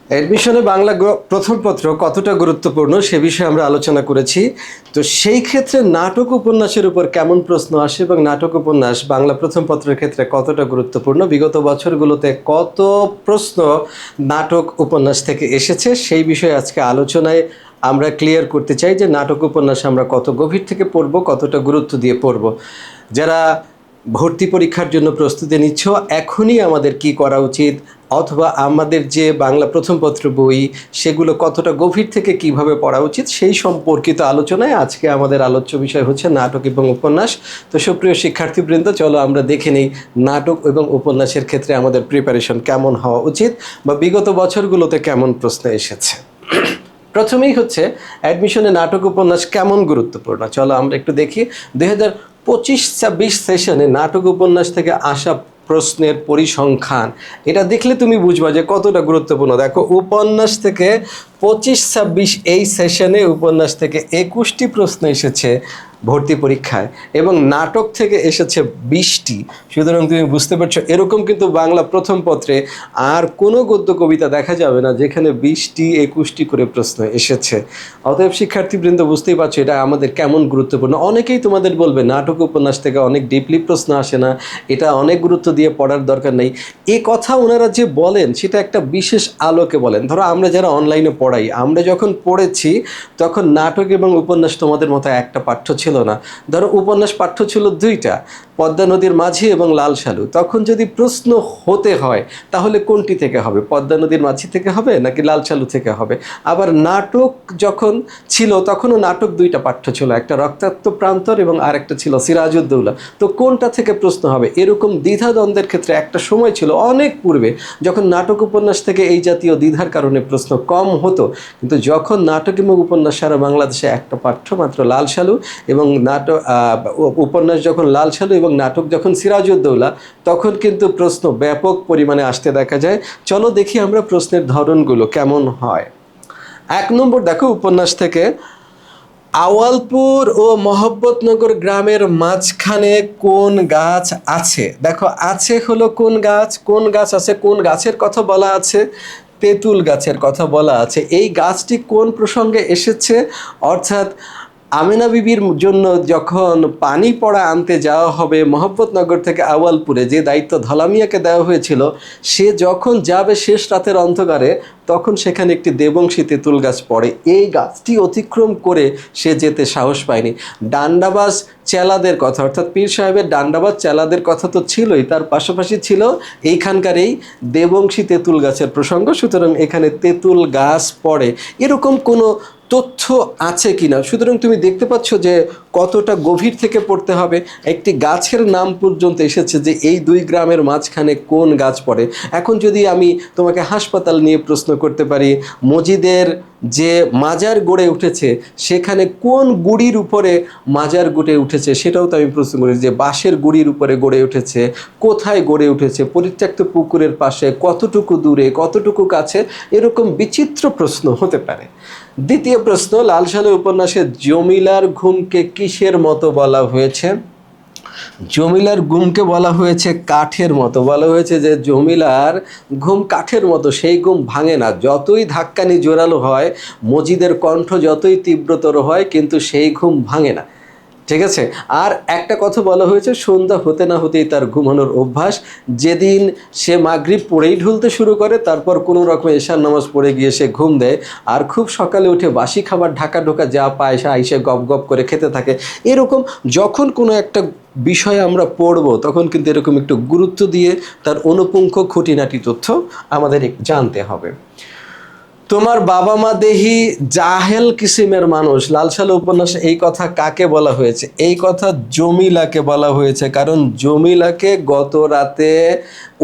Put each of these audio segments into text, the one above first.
অ্যাডমিশনে বাংলা প্রথম পত্র কতটা গুরুত্বপূর্ণ সে বিষয়ে আমরা আলোচনা করেছি। তো সেই ক্ষেত্রে নাটক উপন্যাসের উপর কেমন প্রশ্ন আসে এবং নাটক উপন্যাস বাংলা প্রথম পত্রের ক্ষেত্রে কতটা গুরুত্বপূর্ণ, বিগত বছরগুলোতে কত প্রশ্ন নাটক উপন্যাস থেকে এসেছে সেই বিষয়ে আজকে আলোচনায় আমরা ক্লিয়ার করতে চাই যে নাটক উপন্যাস আমরা কত গভীর থেকে পড়ব, কতটা গুরুত্ব দিয়ে পড়ব। যারা ভর্তি পরীক্ষার জন্য প্রস্তুতি নিচ্ছ, এখনই আমাদের কি করা উচিত, অথবা আমাদের যে বাংলা প্রথম পত্র বই সেগুলো কতটা গভীর থেকে কিভাবে পড়া উচিত সেই সম্পর্কিত আলোচনায় আজকে আমাদের আলোচ্য বিষয় হচ্ছে নাটক এবং উপন্যাস। তো সুপ্রিয় শিক্ষার্থীবৃন্দ, চলো আমরা দেখে নিই নাটক এবং উপন্যাসের ক্ষেত্রে আমাদের প্রিপারেশন কেমন হওয়া উচিত বা বিগত বছরগুলোতে কেমন প্রশ্ন এসেছে। প্রথমেই হচ্ছে অ্যাডমিশনে নাটক উপন্যাস কেমন গুরুত্বপূর্ণ। চলো আমরা একটু দেখি 2025-26 সেশনে নাটক উপন্যাস থেকে আসা প্রশ্নের পরিসংখ্যান, এটা দেখলে তুমি বুঝবা যে কতটা গুরুত্বপূর্ণ। দেখো, উপন্যাস থেকে 25-26 এই সেশনে উপন্যাস থেকে 21টি প্রশ্ন এসেছে ভর্তি পরীক্ষায় এবং নাটক থেকে এসেছে 20টি। সুতরাং তুমি বুঝতে পারছো, এরকম কিন্তু বাংলা প্রথম পত্রে আর কোনো গদ্য কবিতা দেখা যাবে না যেখানে 20টি 21টি করে প্রশ্ন এসেছে। অতএব শিক্ষার্থীবৃন্দ বুঝতেই পারছো এটা আমাদের কেমন গুরুত্বপূর্ণ। অনেকেই তোমাদের বলবে নাটক উপন্যাস থেকে অনেক ডিপলি প্রশ্ন আসে না, এটা অনেক গুরুত্ব দিয়ে পড়ার দরকার নেই। এ কথা ওনারা যে বলেন সেটা একটা বিশেষ আলোকে বলেন। ধরো আমরা যারা অনলাইনে পড়াই, আমরা যখন পড়েছি তখন নাটক এবং উপন্যাস তোমাদের মতো একটা পাঠ্য ছিল না। ধরো উপন্যাস পাঠ্য ছিল 2টা, পদ্মা নদীর মাঝি এবং লাল সালু। তখন যদি প্রশ্ন হতে হয় তাহলে কোনটি থেকে হবে, পদ্মা নদীর মাঝি থেকে হবে নাকি লাল সালু থেকে হবে? আবার নাটক যখন ছিল তখনও নাটক 2টা পাঠ্য ছিল, একটা রক্তাক্ত প্রান্তর এবং আরেকটা ছিল সিরাজউদ্দৌলা। তো কোনটা থেকে প্রশ্ন হবে এরকম দ্বিধাদ্বন্দ্বের ক্ষেত্রে একটা সময় ছিল অনেক পূর্বে যখন নাটক উপন্যাস থেকে এই জাতীয় দ্বিধার কারণে প্রশ্ন কম হতো। কিন্তু যখন নাটক এবং উপন্যাস সারা বাংলাদেশে একটা পাঠ্য মাত্র লাল সালু এবং নাটক উপন্যাস যখন লাল সালু এবং নাটক যখন সিরাজউদ্দৌলা, তখন কিন্তু প্রশ্ন ব্যাপক পরিমাণে আসতে দেখা যায়। চলো দেখি আমরা প্রশ্নের ধরনগুলো কেমন হয়। 1 নম্বর দেখো, উপন্যাস থেকে আওয়ালপুর ও মহব্বতনগর গ্রামের মাঝখানে কোন গাছ আছে? দেখো, আছে হলো কোন গাছ, কোন গাছ আছে, কোন গাছের কথা বলা আছে? তেঁতুল গাছের কথা বলা আছে। এই গাছটি কোন প্রসঙ্গে এসেছে? অর্থাৎ আমেনা বিবির জন্য যখন পানি পড়া আনতে যাওয়া হবে মহব্বতনগর থেকে আওয়ালপুরে, যে দায়িত্ব ধলামিয়াকে দেওয়া হয়েছিল, সে যখন যাবে শেষ রাতের অন্ধকারে, তখন সেখানে একটি দেবংশী তেঁতুল গাছ পড়ে। এই গাছটি অতিক্রম করে সে যেতে সাহস পায়নি। ডান্ডাবাজ চেলাদের কথা, অর্থাৎ পীর সাহেবের ডান্ডাবাজ চেলাদের কথা তো ছিলই, তার পাশাপাশি ছিল এইখানকার এই দেবংশী তেঁতুল গাছের প্রসঙ্গ। সুতরাং এখানে তেঁতুল গাছ পড়ে, এরকম কোনো তথ্য আছে কিনা। সুতরাং তুমি দেখতে পাচ্ছ যে কতটা গভীর থেকে পড়তে হবে। একটি গাছের নাম পর্যন্ত এসেছে যে এই 2 গ্রামের মাঝখানে কোন গাছ পড়ে। এখন যদি আমি তোমাকে হাসপাতাল নিয়ে প্রশ্ন করতে পারি, মসজিদের যে মাজার গড়ে উঠেছে সেখানে কোন গুড়ির উপরে মাজার গড়ে উঠেছে সেটাও তো আমি প্রশ্ন করি, যে বাঁশের গুড়ির উপরে গড়ে উঠেছে, কোথায় গড়ে উঠেছে, পরিত্যক্ত পুকুরের পাশে, কতটুকু দূরে, কতটুকু কাছে, এরকম বিচিত্র প্রশ্ন হতে পারে। দ্বিতীয় প্রশ্ন, লাল সালু উপন্যাসে জমিলার ঘুমকে কিসের মতো বলা হয়েছে? জমিলার ঘুমকে বলা হয়েছে কাঠের মতো। বলা হয়েছে যে জমিলার ঘুম কাঠের মতো, সেই ঘুম ভাঙে না। যতই ধাক্কানি জোরালো হয়, মজিদের কণ্ঠ যতই তীব্রতর হয়, কিন্তু সেই ঘুম ভাঙে না। ঠিক আছে। আর একটা কথা বলা হয়েছে, সন্ধ্যা হতে না হতেই তার ঘুমানোর অভ্যাস। যেদিন সে মাগরিব পড়েই ঢুলতে শুরু করে, তারপর কোনো রকম এশার নামাজ পড়ে গিয়ে সে ঘুম দেয়, আর খুব সকালে উঠে বাসি খাবার ঢাকা ঢোকা যা পায় সে আইসে গপ গপ করে খেতে থাকে। এরকম যখন কোনো একটা বিষয় আমরা পড়বো তখন কিন্তু এরকম একটু গুরুত্ব দিয়ে তার অনুপুঙ্খ খুঁটিনাটি তথ্য আমাদের জানতে হবে। তোমার বাবা মা দেহি জাহেল কিসিমের মানুষ, লাল সালু উপন্যাসে এই কথা কাকে বলা হয়েছে? এই কথা জমিলাকে বলা হয়েছে, কারণ জমিলাকে গত রাতে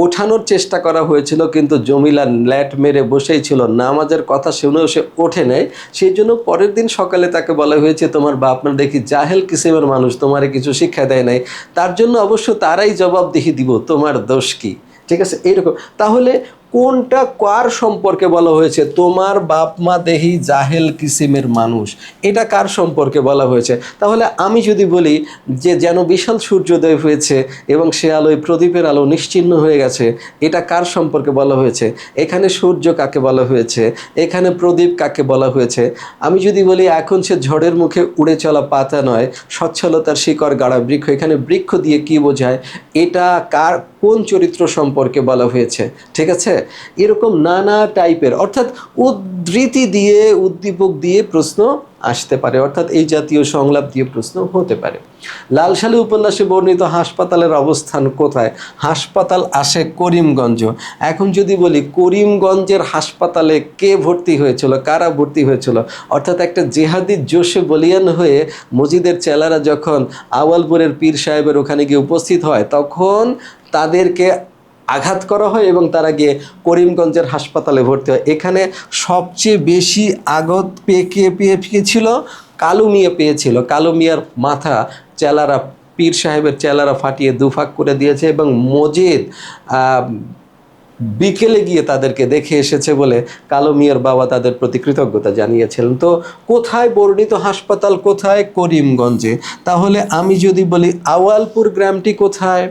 ওঠানোর চেষ্টা করা হয়েছিল, কিন্তু জমিলা ল্যাট মেরে বসেই ছিল, নামাজের কথা শুনেও সে ওঠে নেয়। সেই জন্য পরের দিন সকালে তাকে বলা হয়েছে তোমার বাপ মা দেখি জাহেল কিসিমের মানুষ, তোমারে কিছু শিক্ষা দেয় নাই, তার জন্য অবশ্য তারাই জবাবদিহি দিব, তোমার দোষ কি? ঠিক আছে, এইরকম। তাহলে কোনটা কার সম্পর্কে বলা হয়েছে? তোমার বাপ মা দেহি জাহেল কিসিমের মানুষ, এটা কার সম্পর্কে বলা হয়েছে? তাহলে আমি যদি বলি যে যেন বিশাল সূর্যোদয় হয়েছে এবং সে আলোয় প্রদীপের আলো নিশ্চিহ্ন হয়ে গেছে, এটা কার সম্পর্কে বলা হয়েছে? এখানে সূর্য কাকে বলা হয়েছে? এখানে প্রদীপ কাকে বলা হয়েছে? আমি যদি বলি এখন সে ঝড়ের মুখে উড়ে চলা পাতা নয়, সচ্ছলতার শিকড় গাড়া বৃক্ষ, এখানে বৃক্ষ দিয়ে কি বোঝায়? এটা কার কোন চরিত্র সম্পর্কে বলা হয়েছে? ঠিক আছে, এরকম নানা টাইপের, অর্থাৎ উদ্ধৃতি দিয়ে উদ্দীপক দিয়ে প্রশ্ন আসতে পারে, অর্থাৎ এই জাতীয় সংলাপ দিয়ে প্রশ্ন হতে পারে। লালসালু উপন্যাসে বর্ণিত হাসপাতালের অবস্থান কোথায়? হাসপাতাল আসে করিমগঞ্জ। এখন যদি বলি করিমগঞ্জের হাসপাতালে কে ভর্তি হয়েছিল, কারা ভর্তি হয়েছিল, অর্থাৎ একটা জেহাদি জোশে বলিয়ান হয়ে মজিদের চেলারা যখন আওয়ালপুরের পীর সাহেবের ওখানে গিয়ে উপস্থিত হয়, তখন তাদেরকে আঘাত করা হয় এবং তারা গিয়ে করিমগঞ্জের হাসপাতালে ভর্তি হয়। এখানে সবচেয়ে বেশি আঘাত পেয়েছিল কালু মিয়া পেয়েছিল। কালু মিয়ার মাথা চেলারা, পীর সাহেবের চেলারা ফাটিয়ে দুফাক করে দিয়েছে এবং মজিদ বিকেলে গিয়ে তাদেরকে দেখে এসেছে বলে কালো মিয়ার বাবা তাদের প্রতি কৃতজ্ঞতা জানিয়েছিলেন। তো কোথায় বর্ণিত হাসপাতাল? কোথায়? করিমগঞ্জে। তাহলে আমি যদি বলি আওয়ালপুর গ্রামটি কোথায়?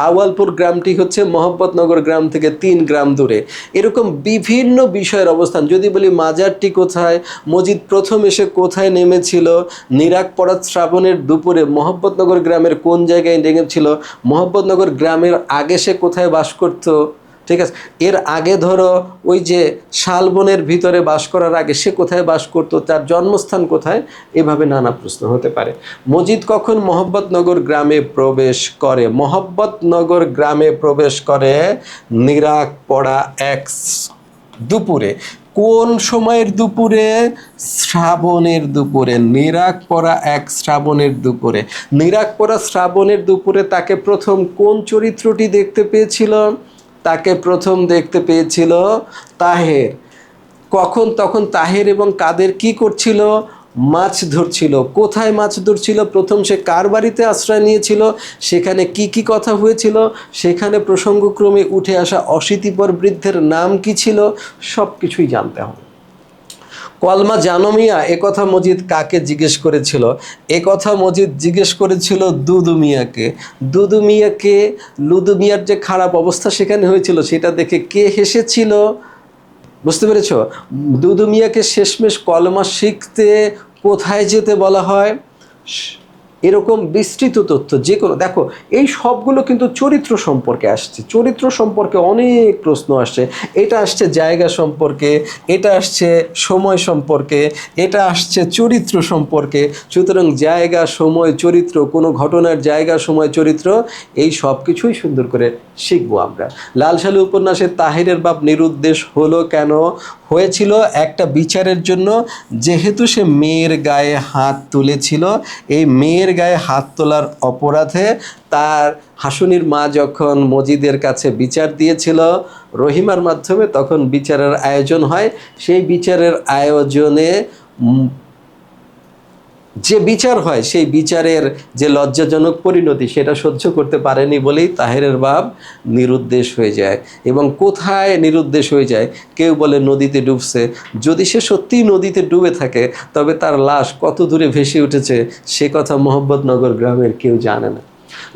আওয়ালপুর গ্রামটি হচ্ছে মোহাম্মদনগর গ্রাম থেকে 3 গ্রাম দূরে। এরকম বিভিন্ন বিষয়ের অবস্থান। যদি বলি মাজারটি কোথায়, মজিদ প্রথম এসে কোথায় নেমেছিল, নিরাক পড়াত শ্রাবণের দুপুরে মোহাম্মদনগর গ্রামের কোন জায়গায় নেমেছিল, মোহাম্মদনগর গ্রামের আগে সে কোথায় বাস করত, ঠিক আছে, এর আগে ধরো ওই যে শালবনের ভিতরে বাস করার আগে সে কোথায় বাস করত, তার জন্মস্থান কোথায়, এভাবে নানা প্রশ্ন হতে পারে। মজিদ কখন মোহাম্মদনগর গ্রামে প্রবেশ করে? মোহাম্মদনগর গ্রামে প্রবেশ করে নিরাক পড়া এক দুপুরে। কোন সময়ের দুপুরে? শ্রাবণের দুপুরে। নিরাক পড়া এক শ্রাবণের দুপুরে। নিরাক পড়া শ্রাবণের দুপুরে তাকে প্রথম কোন চরিত্রটি দেখতে পেয়েছিল? তাকে প্রথম দেখতে পেয়েছিল তাহের। কখন? তখন তাহের এবং কাদের কি করছিল? মাছ ধরছিল। কোথায় মাছ ধরছিল? প্রথম সে কার বাড়িতে আশ্রয় নিয়েছিল? সেখানে কি কি কথা হয়েছিল? সেখানে প্রসঙ্গক্রমে উঠে আসা অশীতিপর বৃদ্ধের নাম কি ছিল? সব কিছুই জানতে হবে। কলমা জানো মিয়া, একথা মজিদ কাকে জিজ্ঞেস করেছিল? একথা মজিদ জিজ্ঞেস করেছিল দুদু মিয়াকে। দুদু মিয়াকে, লুদু মিয়ার যে খারাপ অবস্থা সেখানে হয়েছিল সেটা দেখে কে হেসেছিল? বুঝতে পেরেছ? দুদু মিয়াকে শেষমেশ কলমা শিখতে কোথায় যেতে বলা হয়? এরকম বিস্তৃত তথ্য যে কোনো, দেখো এই সবগুলো কিন্তু চরিত্র সম্পর্কে আসছে। চরিত্র সম্পর্কে অনেক প্রশ্ন আসছে। এটা আসছে জায়গা সম্পর্কে, এটা আসছে সময় সম্পর্কে, এটা আসছে চরিত্র সম্পর্কে। সুতরাং জায়গা, সময়, চরিত্র, কোনো ঘটনার জায়গা, সময়, চরিত্র, এই সব কিছুই সুন্দর করে শিখবো আমরা। লালসালু উপন্যাসে তাহিরের বাপ নিরুদ্দেশ হলো কেন? হয়েছিল একটা বিচারের জন্য, যেহেতু সে মেয়ের গায়ে হাত তুলেছিল। এই মেয়ের গায়ে হাত তোলার অপরাধে তার হাসুনির মা যখন মজিদের কাছে বিচার দিয়েছিল রহিমার মাধ্যমে, তখন বিচারের আয়োজন হয়। সেই বিচারের আয়োজনে যে বিচার হয়, সেই বিচারের যে লজ্জাজনক পরিণতি সেটা সহ্য করতে পারেনি বলেই তাহেরের বাপ নিরুদ্দেশ হয়ে যায়। এবং কোথায় নিরুদ্দেশ হয়ে যায়? কেউ বলে নদীতে ডুবছে। যদি সে সত্যিই নদীতে ডুবে থাকে তবে তার লাশ কত দূরে ভেসে উঠেছে সে কথা মোহাম্মদনগর গ্রামের কেউ জানে না।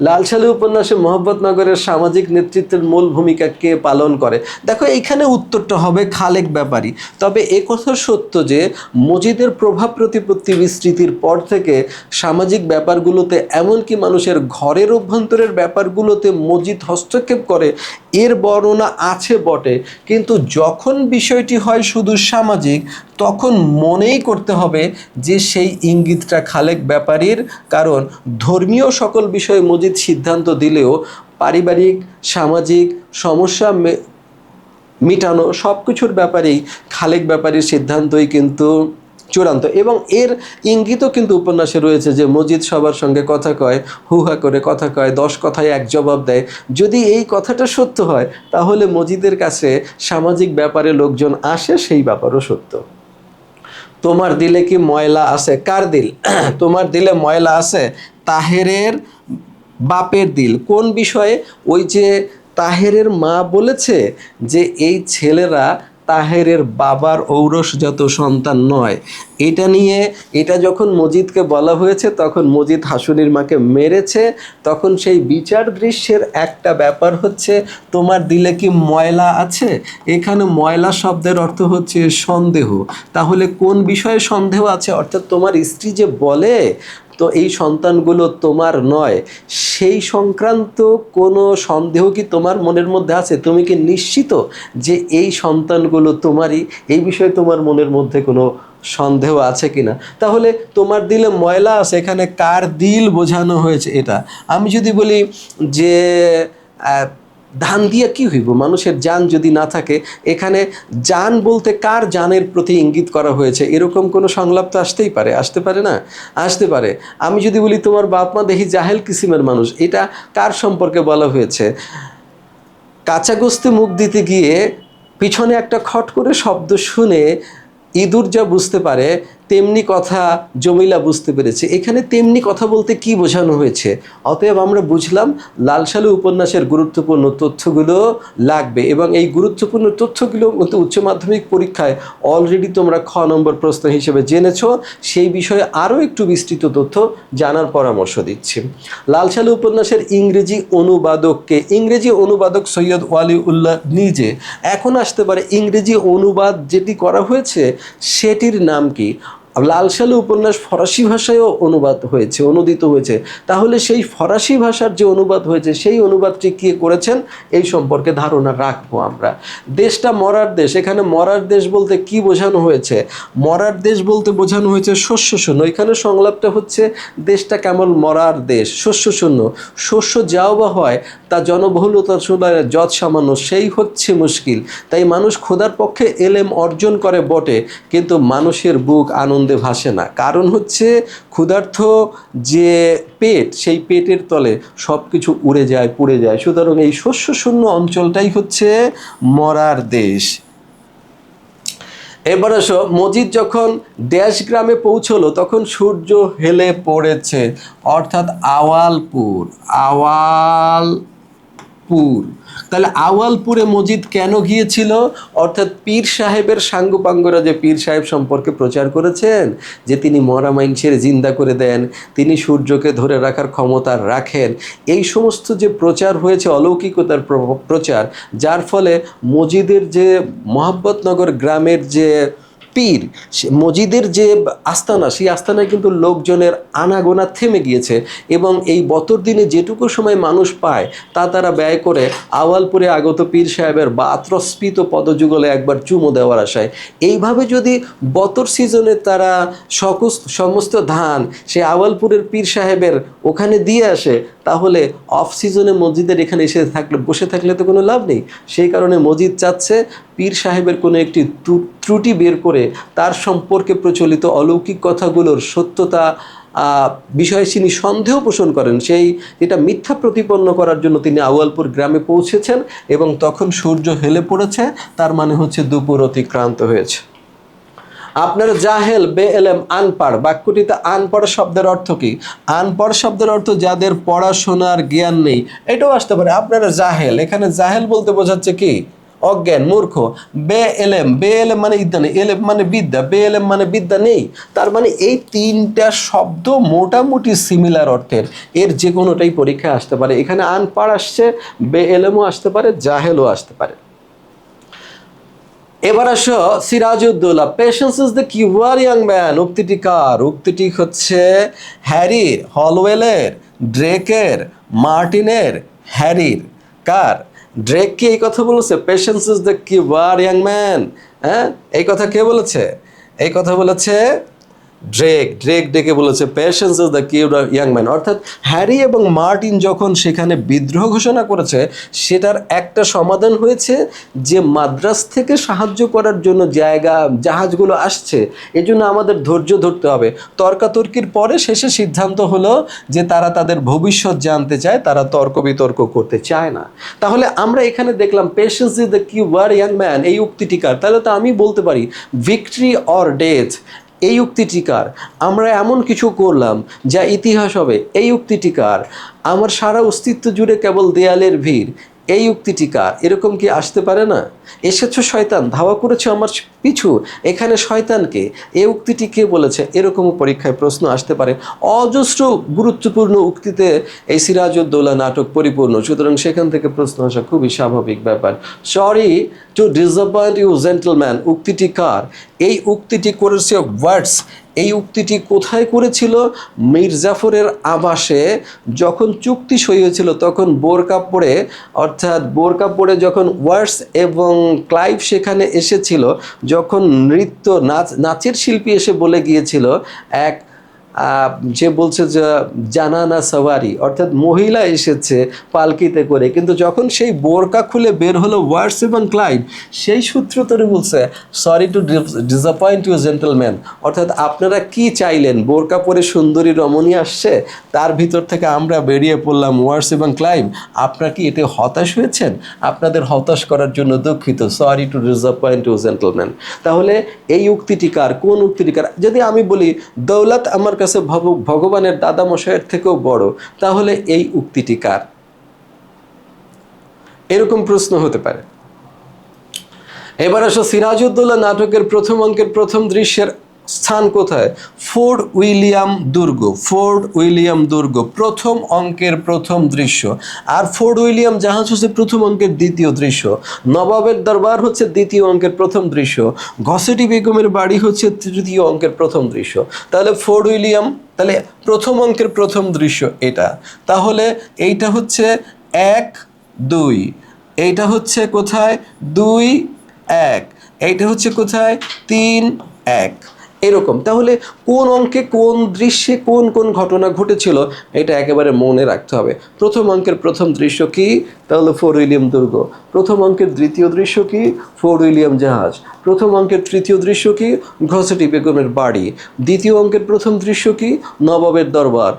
লালসালু উপন্যাসে মোহাম্মদনগরের সামাজিক নেতৃত্বের মূল ভূমিকা কে পালন করে? দেখো এইখানে উত্তরটা হবে খালেক ব্যাপারী। তবে একথা সত্য যে মজিদের প্রভাব প্রতিপত্তি বিস্তৃতির পর থেকে সামাজিক ব্যাপারগুলোতে, এমনকি মানুষের ঘরের অভ্যন্তরের ব্যাপারগুলোতে মজিদ হস্তক্ষেপ করে, এর বর্ণনা আছে বটে। কিন্তু যখন বিষয়টি হয় শুধু সামাজিক, তখন মনেই করতে হবে যে সেই ইঙ্গিতটা খালেক ব্যাপারীর। কারণ ধর্মীয় সকল বিষয়ে মজিদ সিদ্ধান্ত দিলেও পারিবারিক, সামাজিক সমস্যা মিটানো সব কিছুর ব্যাপারেই খালেক ব্যাপারীর সিদ্ধান্তই কিন্তু চূড়ান্ত। এবং এর ইঙ্গিতও কিন্তু উপন্যাসে রয়েছে যে মজিদ সবার সঙ্গে কথা কয়, হুহা করে কথা কয়, 10 কথায় 1 জবাব দেয়। যদি এই কথাটা সত্য হয় তাহলে মজিদের কাছে সামাজিক ব্যাপারে লোকজন আসে, সেই ব্যাপারও সত্য। তোমার দিলে কি ময়লা আছে? কার দিল? তোমার দিলে ময়লা আছে? তাহেরের বাপের দিল। কোন বিষয়ে? ওই যে তাহেরের মা বলেছে যে এই ছেলেরা তাহেরের বাবার ঔরসজাত সন্তান নয়। এটা যখন মজিদকে বলা হয়েছে তখন মজিদ হাসুনির মাকে মেরেছে। তখন সেই বিচার দৃশ্যের একটা ব্যাপার হচ্ছে, তোমার দিলে কি ময়লা আছে? এখানে ময়লা শব্দের অর্থ হচ্ছে সন্দেহ। তাহলে কোন বিষয়ে সন্দেহ আছে? অর্থাৎ তোমার স্ত্রী যে বলে তো এই সন্তানগুলো তোমার নয়, সেই সংক্রান্ত কোনো সন্দেহ কি তোমার মনের মধ্যে আছে? তুমি কি নিশ্চিত যে এই সন্তানগুলো তোমারই? এই বিষয়ে তোমার মনের মধ্যে কোনো সন্দেহ আছে কিনা? তাহলে তোমার দিলে ময়লা আছে, এখানে কার দিল বোঝানো হয়েছে এটা। আমি যদি বলি যে ধান দিয়া কি হইব, মানুষের জান যদি না থাকে, এখানে জান বলতে কার জানের প্রতি ইঙ্গিত করা হয়েছে? এরকম কোনো সংলাপ তো আসতেই পারে, আসতে পারে না? আসতে পারে। আমি যদি বলি তোমার বাপ মা দেখি জাহেল কিসিমের মানুষ, এটা কার সম্পর্কে বলা হয়েছে? কাঁচা গোস্তে মুখ দিতে গিয়ে পিছনে একটা খট করে শব্দ শুনে ইঁদুর যা বুঝতে পারে তেমনি কথা জমিলা বুঝতে পেরেছে। এখানে তেমনি কথা বলতে কি বোঝানো হয়েছে? অতএব আমরা বুঝলাম লাল সালু উপন্যাসের গুরুত্বপূর্ণ তথ্যগুলো লাগবে, এবং এই গুরুত্বপূর্ণ তথ্যগুলো উচ্চ মাধ্যমিক পরীক্ষায় অলরেডি তোমরা খ নম্বর প্রশ্ন হিসেবে জেনেছো। সেই বিষয়ে আরও একটু বিস্তৃত তথ্য জানার পরামর্শ দিচ্ছি। লাল সালু উপন্যাসের ইংরেজি অনুবাদককে? ইংরেজি অনুবাদক সৈয়দ ওয়ালিউল্লাহ নিজে। এখন আসতে পারে ইংরেজি অনুবাদ যেটি করা হয়েছে সেটির নাম কি? লাল সালু উপন্যাস ফরাসি ভাষায়ও অনুদিত হয়েছে। তাহলে সেই ফরাসি ভাষার যে অনুবাদ হয়েছে সেই অনুবাদটি কে করেছেন এই সম্পর্কে ধারণা রাখবো আমরা। দেশটা মরার দেশ, এখানে মরার দেশ বলতে কি বোঝানো হয়েছে? মরার দেশ বলতে বোঝানো হয়েছে শস্য শূন্য। এখানে সংলাপটা হচ্ছে দেশটা কেমন মরার দেশ, শস্য শূন্য। শস্য যাও বা হয় তা জনবহুলতার সময় যৎ সামান্য, সেই হচ্ছে মুশকিল। তাই মানুষ খোদার পক্ষে এলেম অর্জন করে বটে, কিন্তু মানুষের বুক আনন্দে ভাসে না। কারণ হচ্ছে ক্ষুধার্ত যে পেট, সেই পেটের তলে সব কিছু উড়ে যায়, পুড়ে যায়। সুতরাং এই শস্য শূন্য অঞ্চলটাই হচ্ছে মরার দেশ। এবার আসো, মজিদ যখন ড্যাশ গ্রামে পৌঁছলো তখন সূর্য হেলে পড়েছে, অর্থাৎ আওয়ালপুর। তাহলে আওয়ালপুরে মজিদ কেন গিয়েছিল? অর্থাৎ পীর সাহেবের সাঙ্গপাঙ্গরা যে পীর সাহেব সম্পর্কে প্রচার করেছেন যে তিনি মরা মাইনষের জিন্দা করে দেন, তিনি সূর্যকে ধরে রাখার ক্ষমতা রাখেন, এই সমস্ত যে প্রচার হয়েছে, অলৌকিকতার প্রচার, যার ফলে মজিদের যে মোহাম্মদনগর গ্রামের যে পীর, মজিদের যে আস্তানা, সেই আস্তানায় কিন্তু লোকজনের আনাগোনা থেমে গিয়েছে, এবং এই বতর দিনে যেটুকু সময় মানুষ পায় তা তারা ব্যয় করে আওয়ালপুরে আগত পীর সাহেবের বাত্রস্ফীত পদযুগলে একবার চুমো দেওয়ার আশায়। এইভাবে যদি বতর সিজনে তারা সমস্ত ধান সে আওয়ালপুরের পীর সাহেবের ওখানে দিয়ে আসে, তাহলে অফ সিজনে মসজিদের এখানে এসে বসে থাকলে তো কোনো লাভ নেই। সেই কারণে মসজিদ চাচ্ছে পীর সাহেবের কোনো একটি ত্রুটি বের করে তার সম্পর্কে প্রচলিত অলৌকিক কথাগুলোর সত্যতা বিষয়ে তিনি সন্দেহ পোষণ করেন, সেই এটা মিথ্যা প্রতিপন্ন করার জন্য তিনি আওয়ালপুর গ্রামে পৌঁছেছেন, এবং তখন সূর্য হেলে পড়েছে, তার মানে হচ্ছে দুপুর অতিক্রান্ত হয়েছে। আপনারা জাহেল বে এলেম আনপাড়, বাক্যটিতে আনপড় শব্দের অর্থ কি? আনপড় শব্দের অর্থ যাদের পড়াশোনার জ্ঞান নেই, এটাও আসতে পারে। আপনারা জাহেল, এখানে জাহেল বলতে বোঝাচ্ছে কি? অজ্ঞান, মূর্খ। বে এলেম মানে বিদ্যা নেই, এলেম মানে বিদ্যা, বে এলেম মানে বিদ্যা নেই। তার মানে এই তিনটা শব্দ মোটামুটি সিমিলার অর্থের, এর যে কোনোটাই পরীক্ষায় আসতে পারে। এখানে আনপাড় আসছে, বে এলেমও আসতে পারে, জাহেলও আসতে পারে। এবার আসো Sirajuddaula, patience is the cure young man, উক্তিটি কার? উক্তিটি হচ্ছে হ্যারির, হলওয়েলের, ড্রেকের, মার্টিনের, হ্যারির। কার? ড্রেককে এই কথা বলেছে, patience is the cure young man. হ্যাঁ, এই কথা কে বলেছে? এই কথা বলেছে ড্রেক ডেকে বলেছে patience is the cure young man. অর্থাৎ হ্যারি এবং মার্টিন যখন সেখানে বিদ্রোহ ঘোষণা করেছে, সেটার একটা সমাধান হয়েছে যে মাদ্রাজ থেকে সাহায্য করার জন্য জাহাজগুলো আসছে, এজন্য আমাদের ধৈর্য ধরতে হবে। তর্কাতর্কির পরে শেষে সিদ্ধান্ত হলো যে তারা তাদের ভবিষ্যৎ জানতে চায়, তারা তর্ক বিতর্ক করতে চায় না। তাহলে আমরা এখানে দেখলাম patience is the cure young man, এই উক্তিটিকার। তাহলে তো আমি বলতে পারি ভিক্টরি অর ডেথ, এই উক্তিটিকার। আমরা এমন কিছু করলাম যা ইতিহাস হবে, এই উক্তিটিকার। আমার সারা অস্তিত্ব জুড়ে কেবল দেয়ালের ভিড়, এই উক্তিটি কার? এরকম কি আসতে পারে না? এসেছো শয়তান, ধাওয়া করেছো আমার পিছু, এখানে শয়তানকে, এই উক্তিটি কে বলেছে? এরকমও পরীক্ষায় প্রশ্ন আসতে পারে। অজস্র গুরুত্বপূর্ণ উক্তিতে এই সিরাজউদ্দৌলা নাটক পরিপূর্ণ, সুতরাং সেখান থেকে প্রশ্ন আসা খুবই স্বাভাবিক ব্যাপার। Sorry to disappoint you gentleman, উক্তিটি কার? এই উক্তিটি করেছে ওয়ার্ডস। এই উক্তিটি কোথায় করেছিল? মীর জাফরের আবাসে যখন চুক্তি সই হয়েছিল তখন বোরকা পরে, অর্থাৎ বোরকা পরে যখন ওয়ার্ডস এবং ক্লাইভ সেখানে এসেছিল, যখন নৃত্য নাচের শিল্পী এসে বলে গিয়েছিল এক যে বলছে যে জানানা সওয়ারি, অর্থাৎ মহিলা এসেছে পালকিতে করে, কিন্তু যখন সেই বোরকা খুলে বের হলো ওয়ার্ডস এবং ক্লাইভ, সেই সূত্র ধরে বলছে sorry to disappoint you gentleman, অর্থাৎ আপনারা কি চাইলেন? বোরকা পরে সুন্দরী রমণী আসছে, তার ভিতর থেকে আমরা বেরিয়ে পড়লাম ওয়ার্ডস এবং ক্লাইভ, আপনারা কি এতে হতাশ হয়েছেন? আপনাদের হতাশ করার জন্য দুঃখিত, sorry to disappoint you gentleman. তাহলে এই উক্তিটি কার? কোন উক্তিটি কার? যদি আমি বলি দৌলত আমার কাছে ভগবানের দাদা মশাইয়ের থেকেও বড়, তাহলে এই উক্তিটি কার? এরকম প্রশ্ন হতে পারে। এবার আসো সিরাজউদ্দৌলা নাটকের প্রথম অঙ্কের প্রথম দৃশ্যের স্থান কোথায়? ফোর্ট উইলিয়াম দুর্গ। ফোর্ট উইলিয়াম দুর্গ প্রথম অঙ্কের প্রথম দৃশ্য। আর ফোর্ট উইলিয়াম জাহাজ হচ্ছে প্রথম অঙ্কের দ্বিতীয় দৃশ্য। নবাবের দরবার হচ্ছে দ্বিতীয় অঙ্কের প্রথম দৃশ্য। ঘসেটি বেগমের বাড়ি হচ্ছে তৃতীয় অঙ্কের প্রথম দৃশ্য। তাহলে ফোর্ট উইলিয়াম, তাহলে প্রথম অঙ্কের প্রথম দৃশ্য এটা। তাহলে এইটা হচ্ছে 1 2, এইটা হচ্ছে কোথায় 2 1, এইটা হচ্ছে কোথায় 3 1, এরকম। তাহলে কোন অঙ্কে কোন দৃশ্যে কোন কোন ঘটনা ঘটেছিল এটা একেবারে মনে রাখতে হবে। প্রথম অঙ্কের প্রথম দৃশ্য কি? তাহলে ফোর্ট উইলিয়াম দুর্গ। প্রথম অঙ্কের দ্বিতীয় দৃশ্য কি? ফোর্ট উইলিয়াম জাহাজ। প্রথম অঙ্কের তৃতীয় দৃশ্য কি? ঘসেটি বেগমের বাড়ি। দ্বিতীয় অঙ্কের প্রথম দৃশ্য কি? নবাবের দরবার।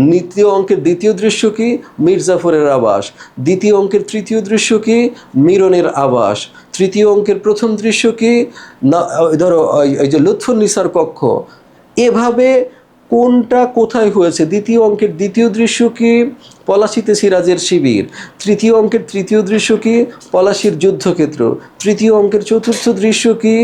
দ্বিতীয় অঙ্কের দ্বিতীয় দৃশ্য কি? মীর জাফরের আবাস। দ্বিতীয় অঙ্কের তৃতীয় দৃশ্য কি? মিরনের আবাস। তৃতীয় অঙ্কের প্রথম দৃশ্য কি? ধরো এই যে লুৎফুন্নিসার কক্ষ। এভাবে কোনটা কোথায় হয়েছে? দ্বিতীয় অঙ্কের দ্বিতীয় দৃশ্য কি? পলাশীতে সিরাজের শিবির। তৃতীয় অঙ্কের তৃতীয় দৃশ্য কি? পলাশীর যুদ্ধক্ষেত্র। তৃতীয় অঙ্কের চতুর্থ দৃশ্য কি?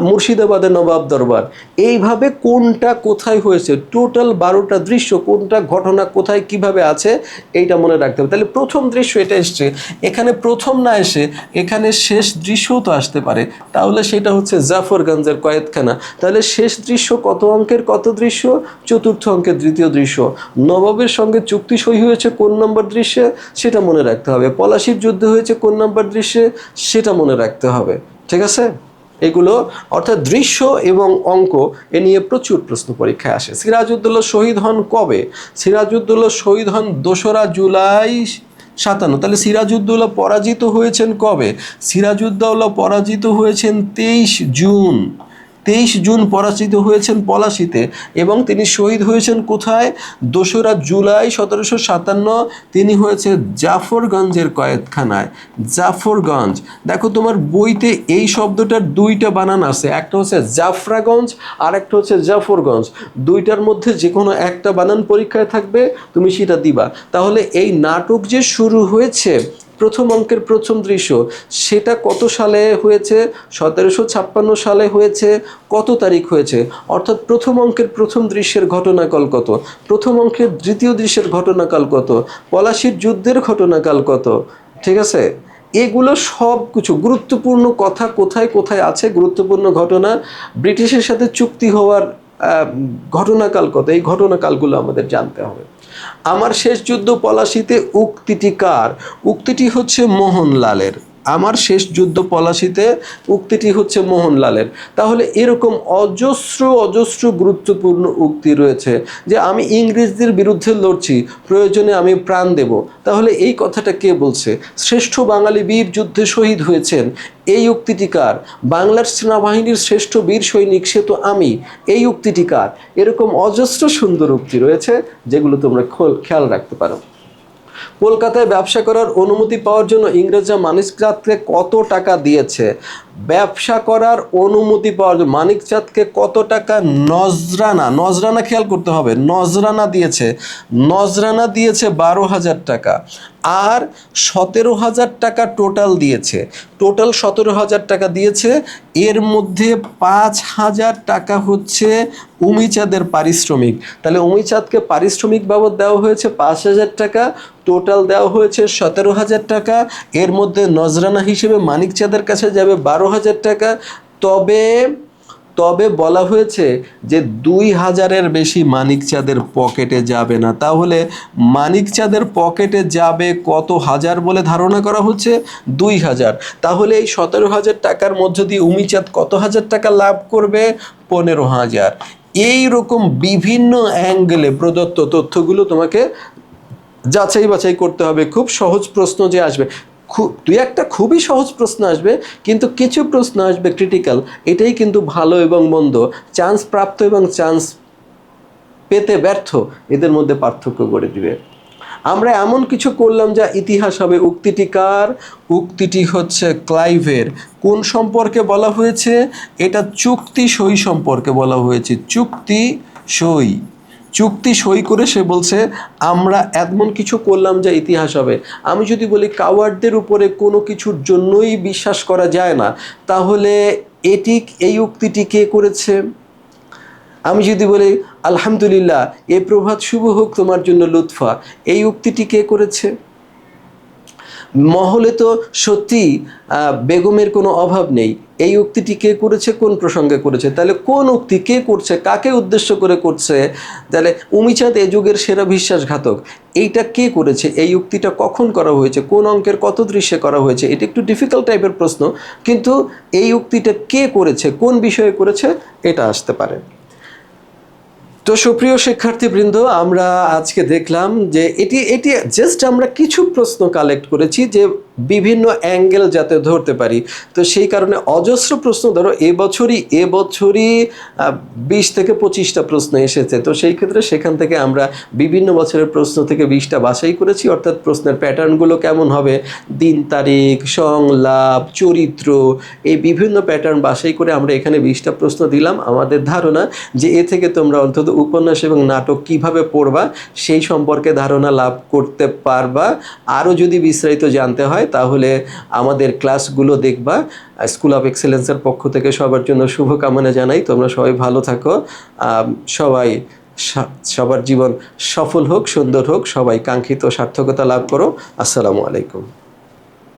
মুর্শিদাবাদের নবাব দরবার। এইভাবে কোনটা কোথায় হয়েছে, টোটাল 12টা দৃশ্য, কোনটা ঘটনা কোথায় কিভাবে আছে এইটা মনে রাখতে হবে। তাহলে প্রথম দৃশ্য এটা এসছে, এখানে প্রথম না এসে এখানে শেষ দৃশ্যও তো আসতে পারে, তাহলে সেটা হচ্ছে জাফরগঞ্জের কয়েদখানা। তাহলে শেষ দৃশ্য কত অঙ্কের কত দৃশ্য? চতুর্থ অঙ্কের দ্বিতীয় দৃশ্য। নবাবের সঙ্গে চুক্তি সই হয়েছে কোন নম্বর দৃশ্যে সেটা মনে রাখতে হবে। পলাশীর যুদ্ধ হয়েছে কোন নম্বর দৃশ্যে সেটা মনে রাখতে হবে। ঠিক আছে? এগুলো অর্থাৎ দৃশ্য এবং অঙ্ক এ নিয়ে প্রচুর প্রশ্ন পরীক্ষায় আসে। সিরাজউদ্দৌলা শহীদ হন কবে? সিরাজউদ্দৌলা শহীদ হন 2রা জুলাই 57। তাহলে সিরাজউদ্দৌলা পরাজিত হয়েছেন কবে? সিরাজউদ্দৌলা পরাজিত হয়েছেন 23 জুন। 23 জুন পরাজিত হয়েছেন পলাশীতে, এবং তিনি শহীদ হয়েছেন কোথায়? 2রা জুলাই 1757। তিনি হয়েছে জাফরগঞ্জের কয়েদখানায়। জাফরগঞ্জ। দেখো তোমার বইতে এই শব্দটার 2টা বানান আছে, একটা হচ্ছে জাফরাগঞ্জ আর একটা হচ্ছে জাফরগঞ্জ। 2টার মধ্যে যে কোনো একটা বানান পরীক্ষায় থাকবে, তুমি সেটা দিবা। তাহলে এই নাটক যে শুরু হয়েছে প্রথম অঙ্কের প্রথম দৃশ্য, সেটা কত সালে হয়েছে? 1756 সালে হয়েছে। কত তারিখ হয়েছে? অর্থাৎ প্রথম অঙ্কের প্রথম দৃশ্যের ঘটনাকাল কত? প্রথম অঙ্কের দ্বিতীয় দৃশ্যের ঘটনাকাল কত? পলাশীর যুদ্ধের ঘটনাকাল কত? ঠিক আছে? এগুলো সব কিছু গুরুত্বপূর্ণ কথা কোথায় কোথায় আছে, গুরুত্বপূর্ণ ঘটনা, ব্রিটিশের সাথে চুক্তি হওয়ার ঘটনাকাল কত, এই ঘটনাকালগুলো আমাদের জানতে হবে। আমার শেষ যুদ্ধ পলাশীতে উক্তিটি কার? উক্তিটি হচ্ছে মোহনলালের। আমার শেষ যুদ্ধ পলাশীতে উক্তিটি হচ্ছে মোহনলালের। তাহলে এরকম অজস্র অজস্র গুরুত্বপূর্ণ উক্তি রয়েছে যে আমি ইংরেজদের বিরুদ্ধে লড়ছি, প্রয়োজনে আমি প্রাণ দেব। তাহলে এই কথাটা কে বলছে? শ্রেষ্ঠ বাঙালি বীর যুদ্ধে শহীদ হয়েছেন, এই উক্তিটি কার? বাংলার সেনাবাহিনীর শ্রেষ্ঠ বীর সৈনিক সে তো আমি, এই উক্তিটি কার? এরকম অজস্র সুন্দর উক্তি রয়েছে যেগুলো তোমরা খেয়াল রাখতে পারো। কলকাতায় ব্যবসা করার অনুমতি পাওয়ার জন্য ইংরেজরা মানিকজাতকে কত টাকা দিয়েছে? ব্যবসা করার অনুমতি পাওয়ার জন্য মানিকচাঁদকে কত টাকা নজরানা খেয়াল করতে হবে, নজরানা দিয়েছে 12,000 টাকা, আর 17,000 টাকা টোটাল দিয়েছে, টোটাল 17,000 টাকা দিয়েছে। এর মধ্যে 5,000 টাকা হচ্ছে উমিচাঁদের পারিশ্রমিক। তাহলে উমিচাঁদকে পারিশ্রমিক বাবদ দেওয়া হয়েছে 5,000 টাকা, টোটাল দেওয়া হয়েছে 17,000 টাকা। এর মধ্যে নজরানা হিসেবে মানিকচাঁদের কাছে যাবে 12,000 টাকা। তবে বলা হয়েছে যে 2,000-এর বেশি মানিকচাঁদের পকেটে যাবে না। তাহলে মানিকচাঁদের পকেটে যাবে কত হাজার বলে ধারণা করা হচ্ছে? 2,000। তাহলে এই 17,000 টাকার মধ্য দিয়ে উমিচাঁদ কত হাজার টাকা লাভ করবে? 15,000। এই রকম বিভিন্ন অ্যাঙ্গেলে প্রদত্ত তথ্যগুলো তোমাকে যাচাই বাছাই করতে হবে। খুব সহজ প্রশ্ন যে আসবে, দুই একটা খুবই সহজ প্রশ্ন আসবে, কিন্তু কিছু প্রশ্ন আসবে ক্রিটিক্যাল। এটাই কিন্তু ভালো এবং মন্দ, চান্স প্রাপ্ত এবং চান্স পেতে ব্যর্থ, এদের মধ্যে পার্থক্য গড়ে দিবে। আমরা এমন কিছু করলাম যা ইতিহাস হবে। উক্তিটি কার? উক্তিটি হচ্ছে ক্লাইভের। কোন সম্পর্কে বলা হয়েছে? এটা চুক্তি সই সম্পর্কে বলা হয়েছে। চুক্তি সই করে সে বলছে আমরা এমন কিছু করলাম যা ইতিহাস হবে। আমি যদি বলি কাওয়ার্ডদের উপরে কোনো কিছুর জন্যই বিশ্বাস করা যায় না, তাহলে এই উক্তিটি কে করেছে? আমি যদি বলি আলহামদুলিল্লাহ, এ প্রভাত শুভ হোক তোমার জন্য লুৎফা, এই উক্তিটি কে করেছে? মহলে তো সত্যি বেগমের কোনো অভাব নেই, এই উক্তিটি কে করেছে? কোন প্রসঙ্গে করেছে? তাহলে কোন উক্তি কে করছে, কাকে উদ্দেশ্য করে করছে? তাহলে উমিচাঁদ এ যুগের সেরা বিশ্বাসঘাতক, এইটা কে করেছে? এই উক্তিটা কখন করা হয়েছে? কোন অঙ্কের কত দৃশ্যে করা হয়েছে? এটা একটু ডিফিকাল্ট টাইপের প্রশ্ন, কিন্তু এই উক্তিটা কে করেছে, কোন বিষয়ে করেছে, এটা আসতে পারে। তো সুপ্রিয় শিক্ষার্থীবৃন্দ, আমরা আজকে দেখলাম যে এটি জাস্ট আমরা কিছু প্রশ্ন কালেক্ট করেছি যে বিভিন্ন অ্যাঙ্গেল যাতে ধরতে পারি। তো সেই কারণে অজস্র প্রশ্ন, ধরো এবছরই 20 থেকে 25টা প্রশ্ন এসেছে। তো সেই ক্ষেত্রে সেখান থেকে আমরা বিভিন্ন বছরের প্রশ্ন থেকে 20টা বাছাই করেছি, অর্থাৎ প্রশ্নের প্যাটার্নগুলো কেমন হবে, দিন তারিখ, সংলাপ, চরিত্র, এই বিভিন্ন প্যাটার্ন বাছাই করে আমরা এখানে 20টা প্রশ্ন দিলাম। আমাদের ধারণা যে এ থেকে তোমরা অন্তত উপন্যাস এবং নাটক কিভাবে পড়বা সেই সম্পর্কে ধারণা লাভ করতে পারবা। আরও যদি বিস্তারিত জানতে হয় তাহলে আমাদের ক্লাসগুলো দেখবা। স্কুল অফ এক্সেলেন্সের পক্ষ থেকে সবার জন্য শুভকামনা জানাই। তোমরা সবাই ভালো থাকো, সবার জীবন সফল হোক, সুন্দর হোক, সবাই কাঙ্ক্ষিত সার্থকতা লাভ করো। আসসালামু আলাইকুম।